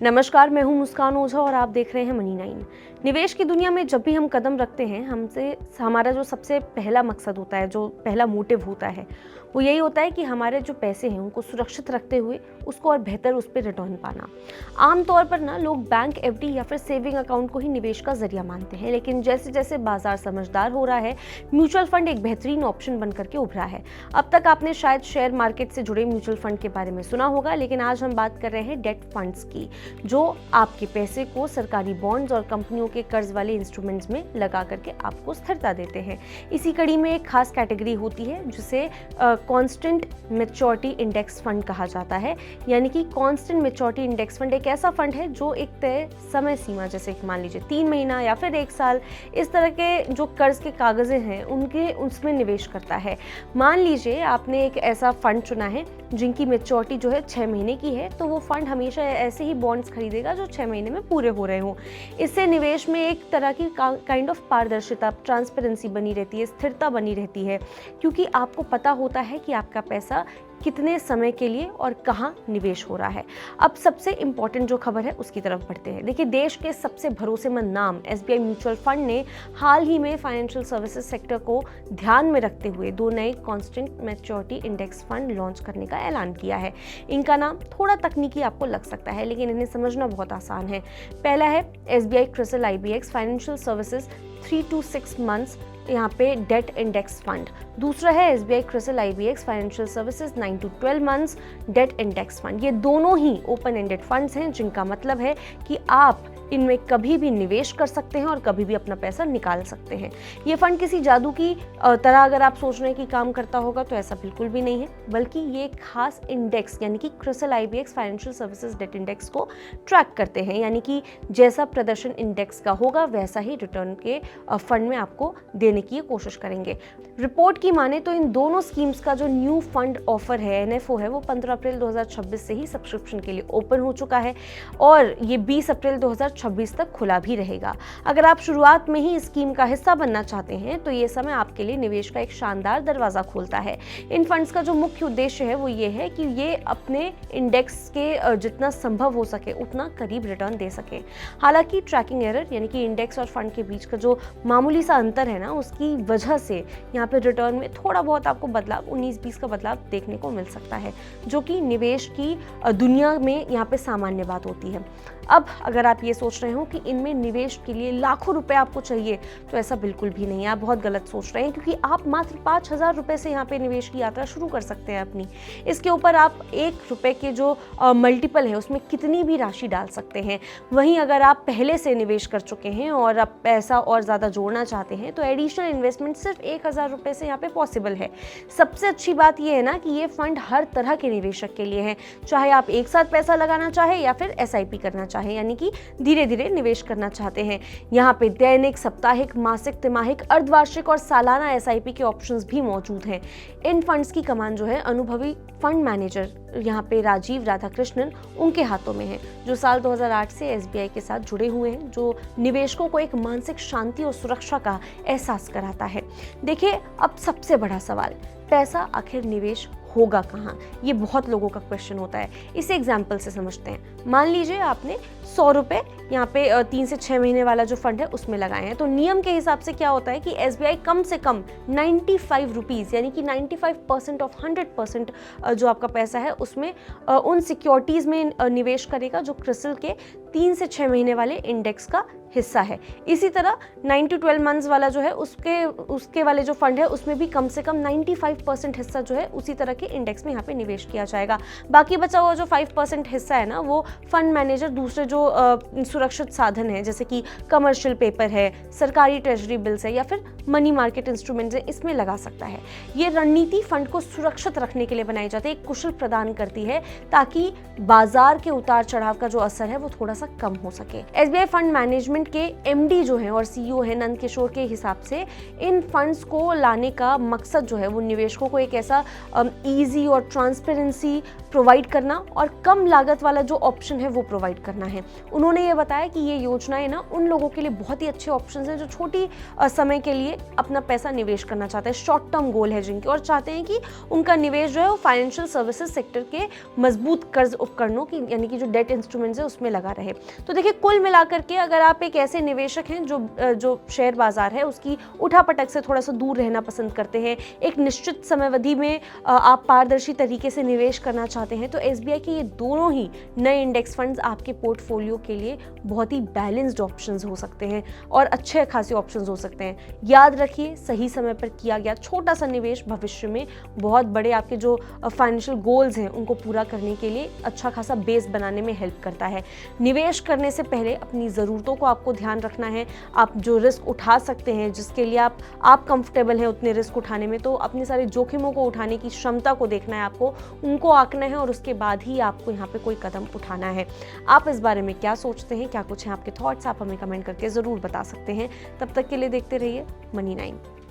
नमस्कार, मैं हूं मुस्कान ओझा और आप देख रहे हैं मनी 9। निवेश की दुनिया में जब भी हम कदम रखते हैं हमारा जो सबसे पहला मकसद होता है, जो पहला मोटिव होता है, वो यही होता है कि हमारे जो पैसे हैं उनको सुरक्षित रखते हुए उसको और बेहतर उस पर रिटर्न पाना। आमतौर पर ना लोग बैंक, एफडी या फिर सेविंग अकाउंट को ही निवेश का जरिया मानते हैं, लेकिन जैसे जैसे बाजार समझदार हो रहा है, म्यूचुअल फंड एक बेहतरीन ऑप्शन बनकर के उभरा है। अब तक आपने शायद शेयर मार्केट से जुड़े म्यूचुअल फंड के बारे में सुना होगा, लेकिन आज हम बात कर रहे हैं डेट फंड्स की, जो आपके पैसे को सरकारी बॉन्ड्स और कंपनियों के कर्ज वाले इंस्ट्रूमेंट्स में लगा करके आपको स्थिरता देते हैं। इसी कड़ी में एक खास कैटेगरी होती है जिसे कांस्टेंट मैच्योरिटी इंडेक्स फंड कहा जाता है। यानी कि कांस्टेंट मैच्योरिटी इंडेक्स फंड एक ऐसा फंड है जो एक तय समय सीमा, जैसे मान लीजिए 3 महीना या फिर 1 साल, इस तरह के जो कर्ज के कागज़ें हैं उनके उसमें निवेश करता है। मान लीजिए आपने एक ऐसा फंड चुना है जिनकी मैच्योरिटी जो है 6 महीने की है, तो वो फंड हमेशा ऐसे ही बॉन्ड्स खरीदेगा जो 6 महीने में पूरे हो रहे हों। इससे निवेश में एक तरह की काइंड ऑफ पारदर्शिता, ट्रांसपेरेंसी बनी रहती है, स्थिरता बनी रहती है, क्योंकि आपको पता होता है कि आपका पैसा कितने समय के लिए और कहाँ निवेश हो रहा है। अब सबसे इंपॉर्टेंट जो खबर है उसकी तरफ बढ़ते हैं। देखिए, देश के सबसे भरोसेमंद नाम एसबीआई म्यूचुअल फंड ने हाल ही में फाइनेंशियल सर्विसेज सेक्टर को ध्यान में रखते हुए 2 नए constant maturity index fund launch करने का ऐलान किया है। इनका नाम थोड़ा तकनीकी आपको लग सकता है, लेकिन इन्हें समझना बहुत आसान है। पहला है SBI CRISIL IBX financial services 3 to 6 months, यहाँ पे डेट इंडेक्स फंड। दूसरा है SBI CRISIL IBX financial services 9 to 12 months debt index fund. ये दोनों ही ओपन एंडेड फंड्स हैं, जिनका मतलब है कि आप इनमें कभी भी निवेश कर सकते हैं और कभी भी अपना पैसा निकाल सकते हैं। ये फंड किसी जादू की तरह अगर आप सोच रहे हैं कि काम करता होगा, तो ऐसा बिल्कुल भी नहीं है, बल्कि ये एक खास इंडेक्स यानी कि CRISIL IBX financial services debt index को ट्रैक करते हैं। यानी कि जैसा प्रदर्शन इंडेक्स का होगा वैसा ही रिटर्न के फंड में आपको देने की कोशिश करेंगे। रिपोर्ट की माने तो इन दोनों स्कीम्स का जो न्यू फंड ऑफर है, एनएफओ है, वो 15 अप्रैल 2026 से ही सब्सक्रिप्शन के लिए ओपन हो चुका है और ये 20 अप्रैल 2026 तक खुला भी रहेगा। अगर आप शुरुआत में ही स्कीम का हिस्सा बनना चाहते हैं तो ये समय आपके लिए निवेश का एक शानदार दरवाजा खोलता है। इन फंड्स का जो मुख्य उद्देश्य है वो ये है कि ये अपने इंडेक्स के जितना संभव हो सके उतना करीब रिटर्न दे सके। हालांकि ट्रैकिंग एरर यानी कि इंडेक्स और फंड के बीच का जो मामूली सा अंतर है ना, उसकी वजह से यहाँ पे रिटर्न में थोड़ा बहुत आपको बदलाव, 19-20 का बदलाव देखने को मिल सकता है, जो कि निवेश की दुनिया में यहाँ पे सामान्य बात होती है। अब अगर आप ये सोच रहे हो कि इनमें निवेश के लिए लाखों रुपए आपको चाहिए, तो ऐसा बिल्कुल भी नहीं है। आप बहुत गलत सोच रहे हैं, क्योंकि आप मात्र 5,000 रुपये से यहाँ पे निवेश की यात्रा शुरू कर सकते हैं अपनी। इसके ऊपर आप 1 रुपये के जो मल्टीपल है उसमें कितनी भी राशि डाल सकते हैं। वहीं अगर आप पहले से निवेश कर चुके हैं और आप पैसा और ज़्यादा जोड़ना चाहते हैं, तो एडिशनल इन्वेस्टमेंट सिर्फ 1,000 रुपये से यहाँ पे पॉसिबल है। सबसे अच्छी बात यह है ना कि ये फंड हर तरह के निवेशक के लिए है, चाहे आप एक साथ पैसा लगाना चाहे या फिर एसआईपी करना चाहे, यानी कि धीरे धीरे निवेश करना चाहते हैं। यहाँ पे दैनिक, साप्ताहिक, मासिक, तिमाहिक, अर्धवार्षिक और सालाना एसआईपी के ऑप्शंस भी मौजूद हैं। इन फंड्स की कमान जो है अनुभवी फंड मैनेजर यहाँ पे राजीव राधाकृष्णन, उनके हाथों में है, जो साल 2008 से एसबीआई के साथ जुड़े हुए हैं, जो निवेशकों को एक मानसिक शांति और सुरक्षा का एहसास कराता है। देखिए, अब सबसे बड़ा सवाल, पैसा आखिर निवेश होगा कहाँ? ये बहुत लोगों का क्वेश्चन होता है। इसे एग्जाम्पल से समझते हैं। मान लीजिए आपने 100 रुपये यहाँ पे 3 से 6 महीने वाला जो फंड है उसमें लगाए हैं, तो नियम के हिसाब से क्या होता है कि एसबीआई कम से कम 95 रुपीज़ यानी कि 95% ऑफ 100% जो आपका पैसा है उसमें उन सिक्योरिटीज़ में निवेश करेगा जो क्रिसिल के 3 से 6 महीने वाले इंडेक्स का हिस्सा है। इसी तरह 9 to 12 मंथ्स वाला जो है उसके वाले जो फंड है उसमें भी कम से कम 95% हिस्सा जो है उसी तरह के इंडेक्स में यहाँ पे निवेश किया जाएगा। बाकी बचा हुआ जो 5% हिस्सा है ना, वो फंड मैनेजर दूसरे जो सुरक्षित साधन है, जैसे कि कमर्शियल पेपर है, सरकारी ट्रेजरी बिल्स है या फिर मनी मार्केट इंस्ट्रूमेंट्स है, इसमें लगा सकता है। ये रणनीति फंड को सुरक्षित रखने के लिए बनाई जाती है, एक कुशल प्रदान करती है ताकि बाजार के उतार चढ़ाव का जो असर है वो थोड़ा सा कम हो सके। एसबीआई फंड मैनेजमेंट इन्वेस्टमेंट के एमडी जो हैं और सीईओ हैं नंद किशोर के हिसाब से इन फंड्स को लाने का मकसद जो है वो निवेशकों को एक ऐसा ईजी और ट्रांसपेरेंसी प्रोवाइड करना और कम लागत वाला जो ऑप्शन है वो प्रोवाइड करना है। उन्होंने ये बताया कि ये योजनाएं ना उन लोगों के लिए बहुत ही अच्छे ऑप्शन हैं जो छोटी समय के लिए अपना पैसा निवेश करना चाहते हैं, शॉर्ट टर्म गोल है जिनके, और चाहते हैं कि उनका निवेश जो है वो फाइनेंशियल सर्विसेज सेक्टर के मजबूत कर्ज उपकरणों की यानी कि जो डेट इंस्ट्रूमेंट्स है उसमें लगा रहे। तो देखिए कुल मिलाकर के अगर आप एक ऐसे निवेशक हैं जो शेयर बाजार है उसकी उठापटक से थोड़ा सा दूर रहना पसंद करते हैं, एक निश्चित समयावधि में आप पारदर्शी तरीके से निवेश करना चाहते हैं, तो एसबीआई के ये दोनों ही नए इंडेक्स फंड्स आपके पोर्टफोलियो के लिए बहुत ही बैलेंस्ड ऑप्शंस हो सकते हैं और अच्छे खासे ऑप्शंस हो सकते हैं। याद रखिए सही समय पर किया गया छोटा सा निवेश भविष्य में बहुत बड़े आपके जो फाइनेंशियल गोल्स हैं उनको पूरा करने के लिए अच्छा खासा बेस बनाने में हेल्प करता है। निवेश करने से पहले अपनी ज़रूरतों को आपको ध्यान रखना है। आप जो रिस्क उठा सकते हैं जिसके लिए आप कंफर्टेबल हैं उतने रिस्क उठाने में, तो अपने सारे जोखिमों को उठाने की क्षमता को देखना है, आपको उनको आंकना है और उसके बाद ही आपको यहाँ पे कोई कदम उठाना है। आप इस बारे में क्या सोचते हैं, क्या कुछ हैं आपके थॉट्स, आप हमें कमेंट करके ज़रूर बता सकते हैं। तब तक के लिए देखते रहिए मनी9।